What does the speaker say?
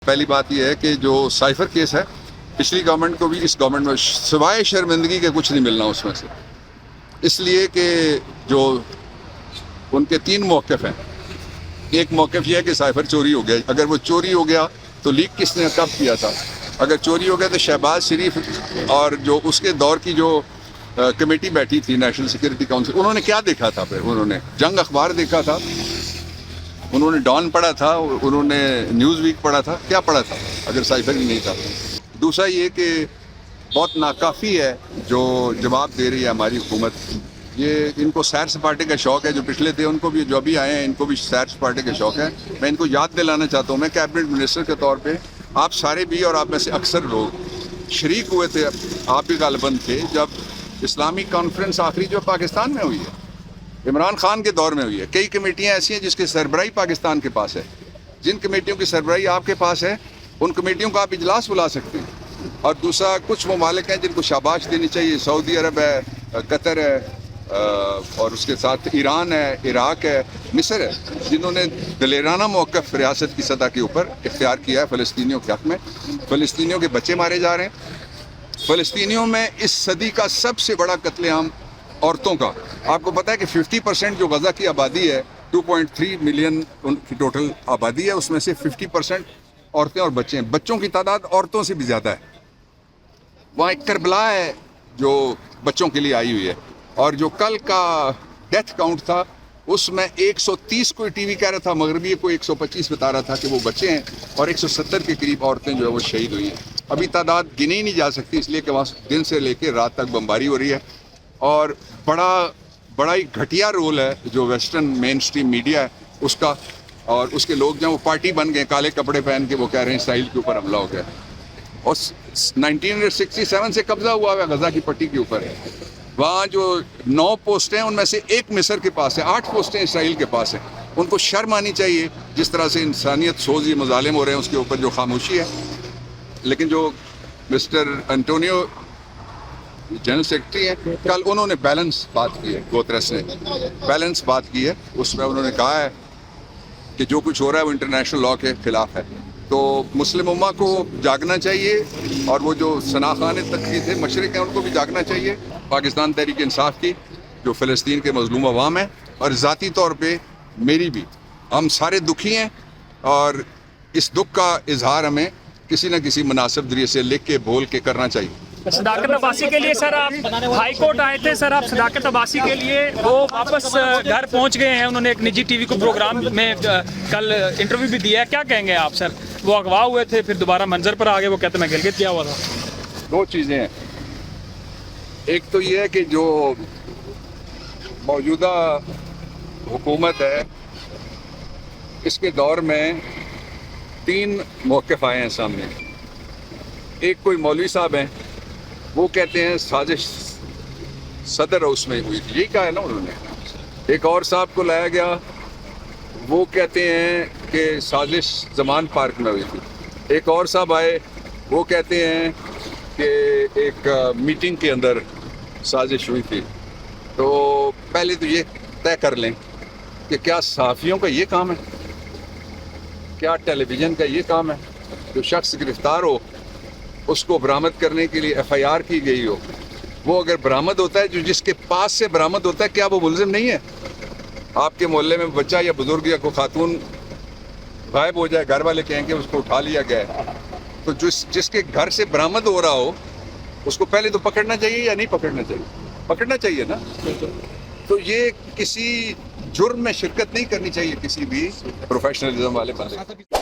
پہلی بات یہ ہے کہ جو سائفر کیس ہے پچھلی گورنمنٹ کو بھی اس گورنمنٹ میں سوائے شرمندگی کے کچھ نہیں ملنا اس میں سے، اس لیے کہ جو ان کے 3 موقف ہیں۔ ایک موقف یہ ہے کہ سائفر چوری ہو گیا، اگر وہ چوری ہو گیا تو لیک کس نے کب کیا تھا؟ اگر چوری ہو گیا تو شہباز شریف اور جو اس کے دور کی جو کمیٹی بیٹھی تھی نیشنل سیکورٹی کونسل، انہوں نے کیا دیکھا تھا؟ پھر انہوں نے جنگ اخبار دیکھا تھا، انہوں نے ڈان پڑھا تھا، انہوں نے نیوز ویک پڑھا تھا، کیا پڑھا تھا اگر سائفر ہی نہیں تھا؟ دوسرا یہ کہ بہت ناکافی ہے جو جواب دے رہی ہے ہماری حکومت۔ یہ ان کو سیر سپاٹے کا شوق ہے، جو پچھلے تھے ان کو بھی، جو ابھی آئے ہیں ان کو بھی سیر سپاٹے کا شوق ہے۔ میں ان کو یاد دلانا چاہتا ہوں، میں کیبنٹ منسٹر کے طور پہ، آپ سارے بھی اور آپ میں سے اکثر لوگ شریک ہوئے تھے، آپ بھی غالباً تھے، جب اسلامی کانفرنس آخری جو پاکستان میں ہوئی ہے، عمران خان کے دور میں ہوئی ہے۔ کئی کمیٹیاں ایسی ہیں جس کی سربراہی پاکستان کے پاس ہے، جن کمیٹیوں کی سربراہی آپ کے پاس ہے ان کمیٹیوں کا آپ اجلاس بلا سکتے ہیں۔ اور دوسرا، کچھ ممالک ہیں جن کو شاباش دینی چاہیے، سعودی عرب ہے، قطر ہے، اور اس کے ساتھ ایران ہے، عراق ہے، مصر ہے، جنہوں نے دلیرانہ موقف ریاست کی سطح کے اوپر اختیار کیا ہے فلسطینیوں کے حق میں۔ فلسطینیوں کے بچے مارے جا رہے ہیں، فلسطینیوں میں اس صدی کا سب سے بڑا قتل عام عورتوں کا۔ آپ کو پتہ ہے کہ 50% جو غزہ کی آبادی ہے، 2.3 ملین ان کی ٹوٹل آبادی ہے، اس میں سے 50% عورتیں اور بچے ہیں۔ بچوں کی تعداد عورتوں سے بھی زیادہ ہے۔ وہاں ایک کربلا ہے جو بچوں کے لیے آئی ہوئی ہے، اور جو کل کا ڈیتھ کاؤنٹ تھا اس میں 130 کوئی ٹی وی کہہ رہا تھا، مغربی کوئی 125 بتا رہا تھا کہ وہ بچے ہیں، اور 170 کے قریب عورتیں جو ہے وہ شہید ہوئی ہیں۔ ابھی تعداد گنی ہی نہیں جا سکتی، اس لیے کہ وہاں دن سے لے کے رات تک بمباری ہو رہی ہے، اور بڑا ہی گھٹیا رول ہے جو ویسٹرن مین سٹریم میڈیا ہے اس کا، اور اس کے لوگ جو وہ پارٹی بن گئے، کالے کپڑے پہن کے، وہ کہہ رہے ہیں اسرائیل کے اوپر حملہ ہو گیا، اور 1967 سے قبضہ ہوا ہے غزہ کی پٹی کے اوپر ہے۔ وہاں جو 9 پوسٹیں ہیں ان میں سے 1 مصر کے پاس ہے، 8 پوسٹیں اسرائیل کے پاس ہیں۔ ان کو شرم آنی چاہیے جس طرح سے انسانیت سوز یہ مظالم ہو رہے ہیں اس کے اوپر جو خاموشی ہے۔ لیکن جو مسٹر انٹونیو جنرل سیکرٹری ہیں، کل انہوں نے بیلنس بات کی ہے، گوتریس نے بیلنس بات کی ہے، اس میں انہوں نے کہا ہے کہ جو کچھ ہو رہا ہے وہ انٹرنیشنل لاء کے خلاف ہے۔ تو مسلم امہ کو جاگنا چاہیے، اور وہ جو ثنا خان تقی تھے مشرق ہیں ان کو بھی جاگنا چاہیے، پاکستان تحریک انصاف کی، جو فلسطین کے مظلوم عوام ہیں، اور ذاتی طور پہ میری بھی، ہم سارے دکھی ہیں، اور اس دکھ کا اظہار ہمیں کسی نہ کسی مناسب ذریعے سے لکھ کے بول کے کرنا چاہیے۔ صداقت عباسی کے لیے سر آپ ہائی کورٹ آئے تھے، سر آپ صداقت عباسی کے لیے وہ واپس گھر پہنچ گئے ہیں، انہوں نے ایک نجی ٹی وی کو پروگرام میں کل انٹرویو بھی دیا ہے، کیا کہیں گے آپ سر؟ وہ اغوا ہوئے تھے، پھر دوبارہ منظر پر آگے وہ کہتے ہیں میں گلگت کیا ہوا تھا۔ 2 چیزیں ہیں، ایک تو یہ ہے کہ جو موجودہ حکومت ہے اس کے دور میں 3 موقف آئے ہیں سامنے۔ ایک کوئی مولوی صاحب ہیں، وہ کہتے ہیں سازش صدر اس میں ہوئی تھی، یہی کہا ہے نا انہوں نے۔ ایک اور صاحب کو لایا گیا، وہ کہتے ہیں کہ سازش زمان پارک میں ہوئی تھی۔ ایک اور صاحب آئے، وہ کہتے ہیں کہ ایک میٹنگ کے اندر سازش ہوئی تھی۔ تو پہلے تو یہ طے کر لیں کہ کیا صحافیوں کا یہ کام ہے، کیا ٹیلی ویژن کا یہ کام ہے، جو شخص گرفتار ہو اس کو برآمد کرنے کے لیے ایف آئی آر کی گئی ہو، وہ اگر برآمد ہوتا ہے، جو جس کے پاس سے برآمد ہوتا ہے، کیا وہ ملزم نہیں ہے؟ آپ کے محلے میں بچہ یا بزرگ یا کوئی خاتون غائب ہو جائے، گھر والے کہیں کہ اس کو اٹھا لیا گیا ہے، تو جس کے گھر سے برآمد ہو رہا ہو اس کو پہلے تو پکڑنا چاہیے یا نہیں پکڑنا چاہیے؟ پکڑنا چاہیے نا۔ تو یہ کسی جرم میں شرکت نہیں کرنی چاہیے کسی بھی پروفیشنلزم والے بندے۔